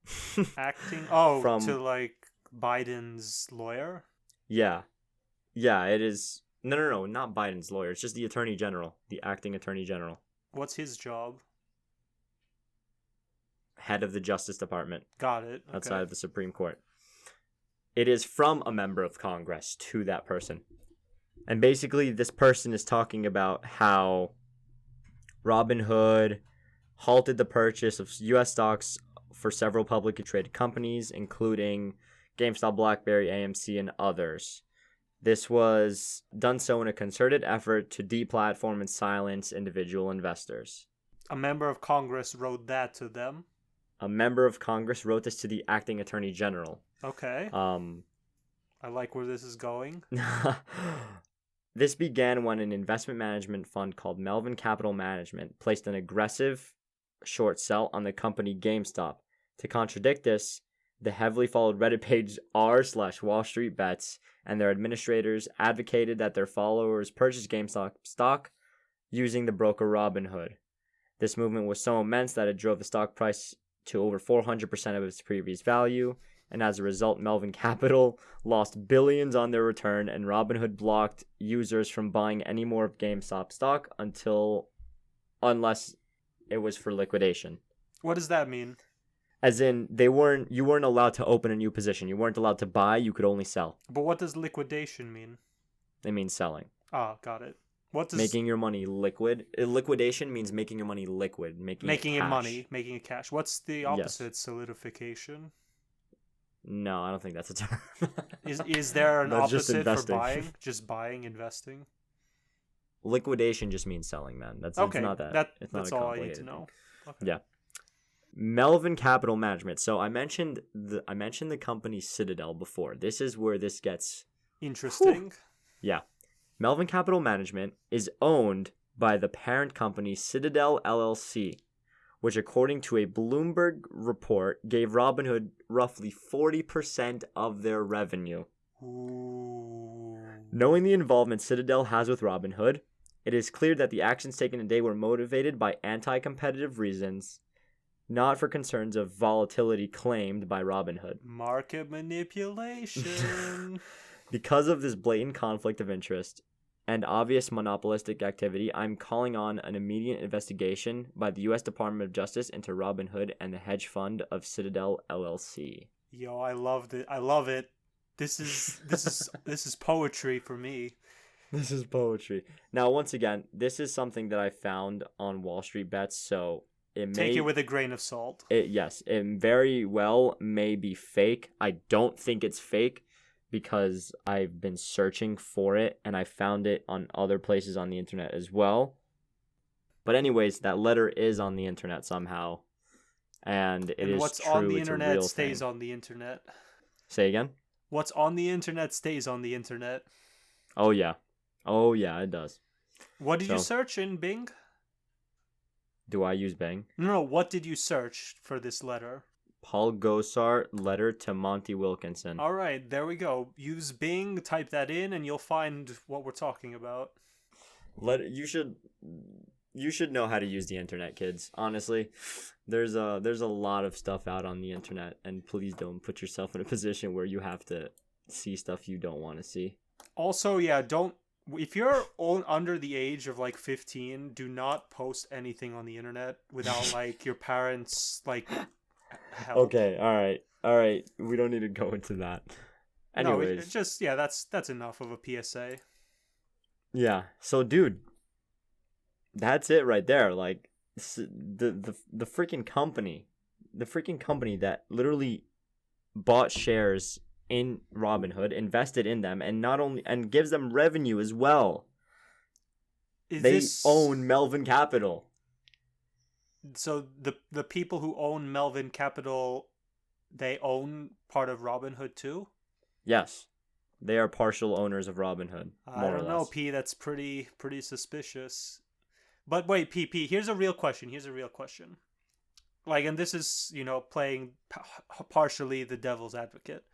acting. Oh, to From, like Biden's lawyer. yeah. Yeah, it is. No, no, no, not Biden's lawyer. It's just the attorney general, the acting attorney general, What's his job? head of the Justice Department Got it. outside Okay. of the Supreme Court. It is from a member of Congress to that person. And basically, this person is talking about how Robinhood halted the purchase of U.S. stocks for several publicly traded companies, including GameStop, BlackBerry, AMC, and others. This was done so in a concerted effort to deplatform and silence individual investors. A member of Congress wrote that to them. A member of Congress wrote this to the acting attorney general. Okay. Um, I like where this is going. This began when an investment management fund called Melvin Capital Management placed an aggressive short sell on the company GameStop. To contradict this, the heavily followed Reddit page r/WallStreetBets and their administrators advocated that their followers purchase GameStop stock using the broker Robinhood. This movement was so immense that it drove the stock price to over 400% of its previous value, and as a result, Melvin Capital lost billions on their return, and Robinhood blocked users from buying any more of GameStop stock unless it was for liquidation. What does that mean? As in, you weren't allowed to open a new position. You weren't allowed to buy. You could only sell. But what does liquidation mean? It means selling. Ah, got it. What does Making your money liquid. Liquidation means making your money liquid, making it it cash. money, making it cash? What's the Yes. opposite? Solidification. No, I don't think that's a term. Is there an That's just opposite for investing. buying? Just buying, investing. Liquidation just means selling, man. It's Okay, not that. It's not that's a all I need to complicated know. thing. Okay. Yeah. Melvin Capital Management. So I mentioned the company Citadel before. This is where this gets Interesting. Yeah. Melvin Capital Management is owned by the parent company Citadel LLC, which according to a Bloomberg report gave Robinhood roughly 40% of their revenue. Ooh. Knowing the involvement Citadel has with Robinhood, it is clear that the actions taken today were motivated by anti-competitive reasons, not for concerns of volatility claimed by Robinhood. Market manipulation. Because of this blatant conflict of interest and obvious monopolistic activity, I'm calling on an immediate investigation by the U.S. Department of Justice into Robinhood and the hedge fund of Citadel LLC. Yo, I loved it. I love it. This is poetry for me. This is poetry. Now, once again, this is something that I found on WallStreetBets, so Take it with a grain of salt. Yes, it very well may be fake. I don't think it's fake because I've been searching for it and I found it on other places on the internet as well. But anyways, that letter is on the internet somehow, and it is what's true. on the It's a internet real stays thing. on the internet. Say again? What's on the internet stays on the internet. Oh yeah, it does. What did you So- search in Bing? Do I use Bing? No, what did you search for this letter? Paul Gosar letter to Monty Wilkinson. All right, there we go. Use Bing, type that in, and you'll find what we're talking about. You should know how to use the internet, kids. Honestly, there's a lot of stuff out on the internet, and please don't put yourself in a position where you have to see stuff you don't want to see. Also, yeah, don't. If you're under the age of like 15, do not post anything on the internet without like your parents like help. Okay, all right. We don't need to go into that. Anyways, No, it's just that's enough of a PSA. yeah. So, dude, that's it right there. Like the freaking company, that literally bought shares in Robinhood, invested in them, and gives them revenue as well. They own Melvin Capital. So the people who own Melvin Capital, they own part of Robinhood too? Yes, they are partial owners of Robinhood. I don't know, P. That's pretty suspicious. But wait, P. Here's a real question. Like, and this is playing partially the devil's advocate.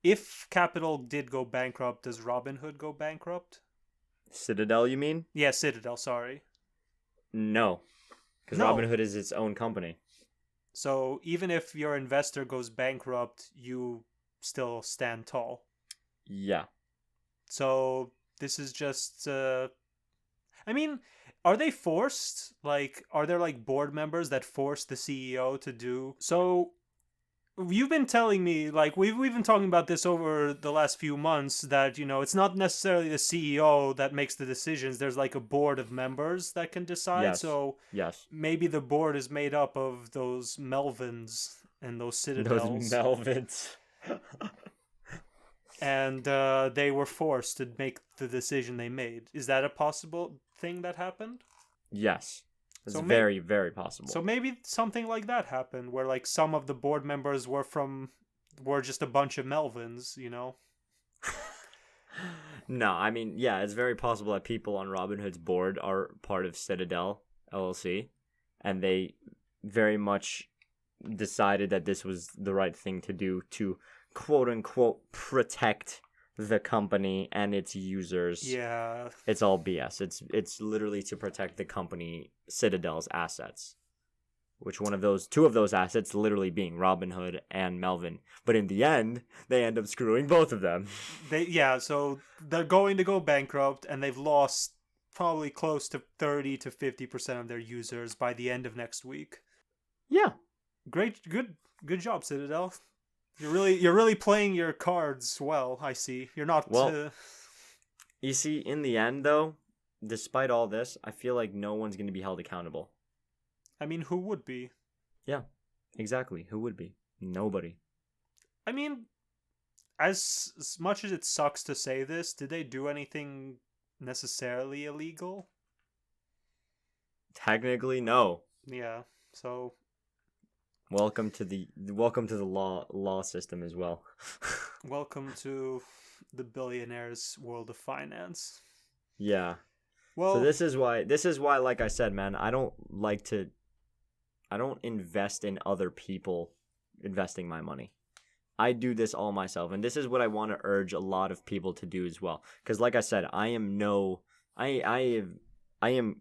If Capital did go bankrupt, does Robinhood go bankrupt? Citadel, you mean? Yeah, Citadel. Sorry. No, because No. Robinhood is its own company. So even if your investor goes bankrupt, you still stand tall. Yeah. So this is just I mean, are they forced? Like, are there like board members that force the CEO to do? So you've been telling me, like, we've been talking about this over the last few months, that it's not necessarily the CEO that makes the decisions. There's like a board of members that can decide. Yes. So Yes. maybe the board is made up of those Melvins and those Those Citadels, Melvins. and they were forced to make the decision they made. Is that a possible thing that happened? Yes. It's So very, very possible. So maybe something like that happened, where like some of the board members were just a bunch of Melvins, No, I mean, yeah, it's very possible that people on Robinhood's board are part of Citadel LLC, and they very much decided that this was the right thing to do to quote unquote protect the company and its users. Yeah. It's all BS. It's literally to protect the company Citadel's assets. Which two of those assets literally being Robinhood and Melvin. But in the end, they end up screwing both of them. So they're going to go bankrupt, and they've lost probably close to 30 to 50% of their users by the end of next week. Yeah. Good job, Citadel. You're really playing your cards well, I see. You're not You see, in the end though, despite all this, I feel like no one's going to be held accountable. I mean, who would be? Yeah, exactly. Who would be? Nobody. I mean, as much as it sucks to say this, did they do anything necessarily illegal? Technically, no. Yeah. So welcome to the law system as well. welcome to the billionaires' world of finance. Yeah. Well, so this is why, like I said, man, I don't invest in other people investing my money. I do this all myself, and this is what I want to urge a lot of people to do as well. Because, like I said, I am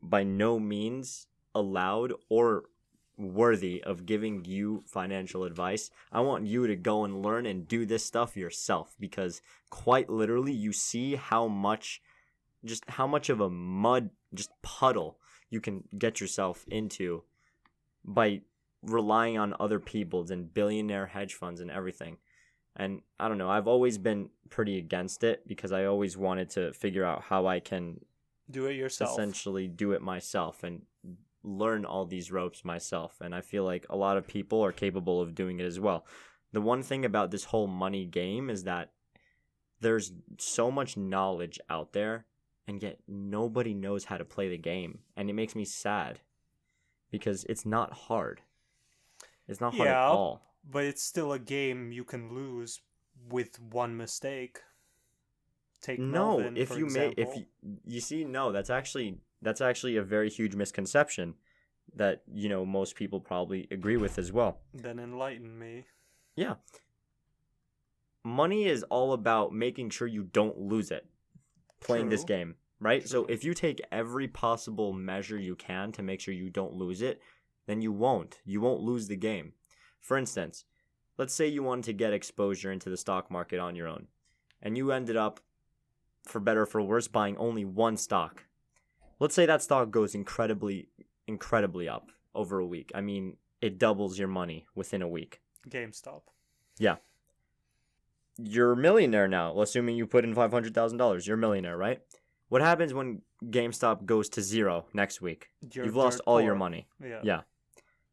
by no means allowed or worthy of giving you financial advice. I want you to go and learn and do this stuff yourself, because quite literally, you see how much of a puddle you can get yourself into by relying on other people's and billionaire hedge funds and everything. And I don't know, I've always been pretty against it, because I always wanted to figure out how I can do it yourself. Essentially do it myself and learn all these ropes myself. And I feel like a lot of people are capable of doing it as well. The one thing about this whole money game is that there's so much knowledge out there, and yet nobody knows how to play the game. And it makes me sad, because it's not hard. It's not hard at all. But it's still a game you can lose with one mistake. Take Melvin, for example. That's actually a very huge misconception that most people probably agree with as well. Then enlighten me. Yeah. Money is all about making sure you don't lose it playing this game, right? True. So if you take every possible measure you can to make sure you don't lose it, then you won't lose the game. For instance, let's say you wanted to get exposure into the stock market on your own, and you ended up, for better or for worse, buying only one stock. Let's say that stock goes incredibly, incredibly up over a week. I mean, it doubles your money within a week. GameStop. Yeah. You're a millionaire now, assuming you put in $500,000. You're a millionaire, right? What happens when GameStop goes to zero next week? You've lost all your money. Yeah.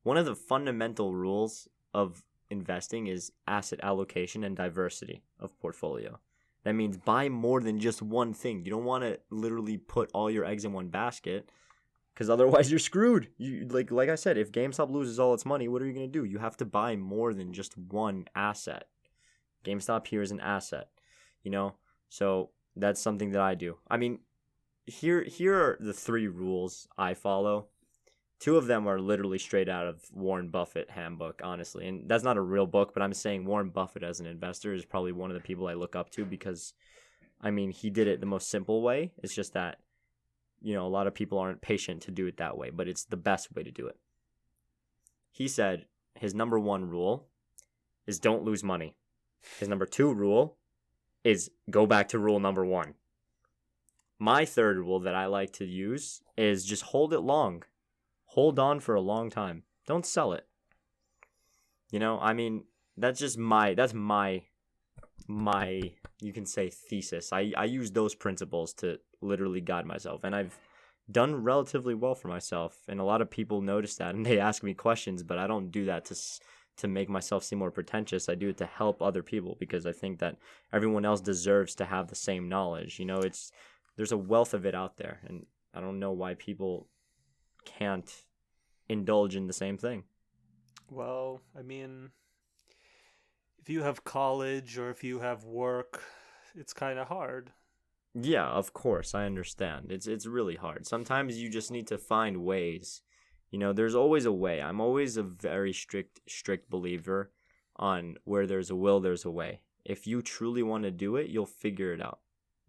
One of the fundamental rules of investing is asset allocation and diversity of portfolio. That means buy more than just one thing. You don't want to literally put all your eggs in one basket, because otherwise you're screwed. Like I said, if GameStop loses all its money, what are you going to do? You have to buy more than just one asset. GameStop here is an asset, So that's something that I do. I mean, here are the 3 rules I follow. 2 of them are literally straight out of Warren Buffett handbook, honestly. And that's not a real book, but I'm saying Warren Buffett as an investor is probably one of the people I look up to, because, I mean, he did it the most simple way. It's just that a lot of people aren't patient to do it that way, but it's the best way to do it. He said his number 1 rule is don't lose money. His number 2 rule is go back to rule number 1. My third rule that I like to use is just hold it long. Hold on for a long time. Don't sell it. I mean, that's my you can say thesis. I use those principles to literally guide myself, and I've done relatively well for myself, and a lot of people notice that, and they ask me questions, but I don't do that to make myself seem more pretentious. I do it to help other people because I think that everyone else deserves to have the same knowledge. There's a wealth of it out there, and I don't know why people can't indulge in the same thing. Well, I mean, if you have college or if you have work, it's kind of hard. Yeah, of course, I understand. It's really hard. Sometimes you just need to find ways. There's always a way. I'm always a very strict believer on where there's a will, there's a way. If you truly want to do it, you'll figure it out.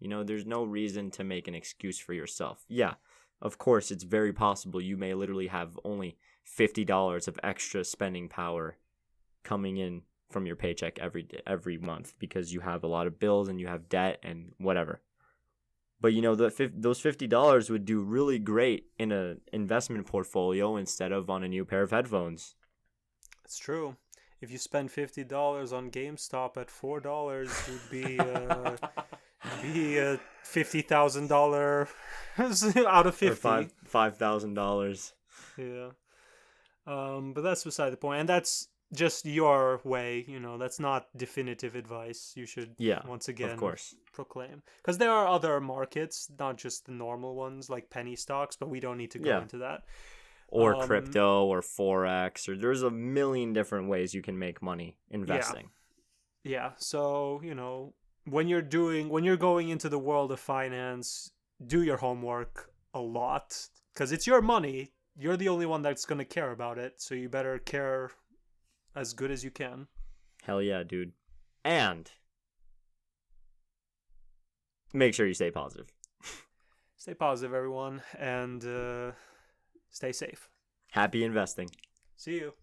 There's no reason to make an excuse for yourself. Yeah, of course, it's very possible you may literally have only $50 of extra spending power coming in from your paycheck every month because you have a lot of bills and you have debt and whatever. But those $50 would do really great in an investment portfolio instead of on a new pair of headphones. It's true. If you spend $50 on GameStop at $4, you'd be $50,000 out of 50. Or $5,000. Yeah. But that's beside the point, and that's just your way. That's not definitive advice. You should, once again, of course, proclaim, because there are other markets, not just the normal ones like penny stocks, but we don't need to go into that. Or crypto or forex, or there's a million different ways you can make money investing. Yeah. So when you're going into the world of finance, do your homework a lot, because it's your money. You're the only one that's going to care about it, so you better care as good as you can. Hell yeah, dude. And make sure you stay positive. Stay positive, everyone, and stay safe. Happy investing. See you.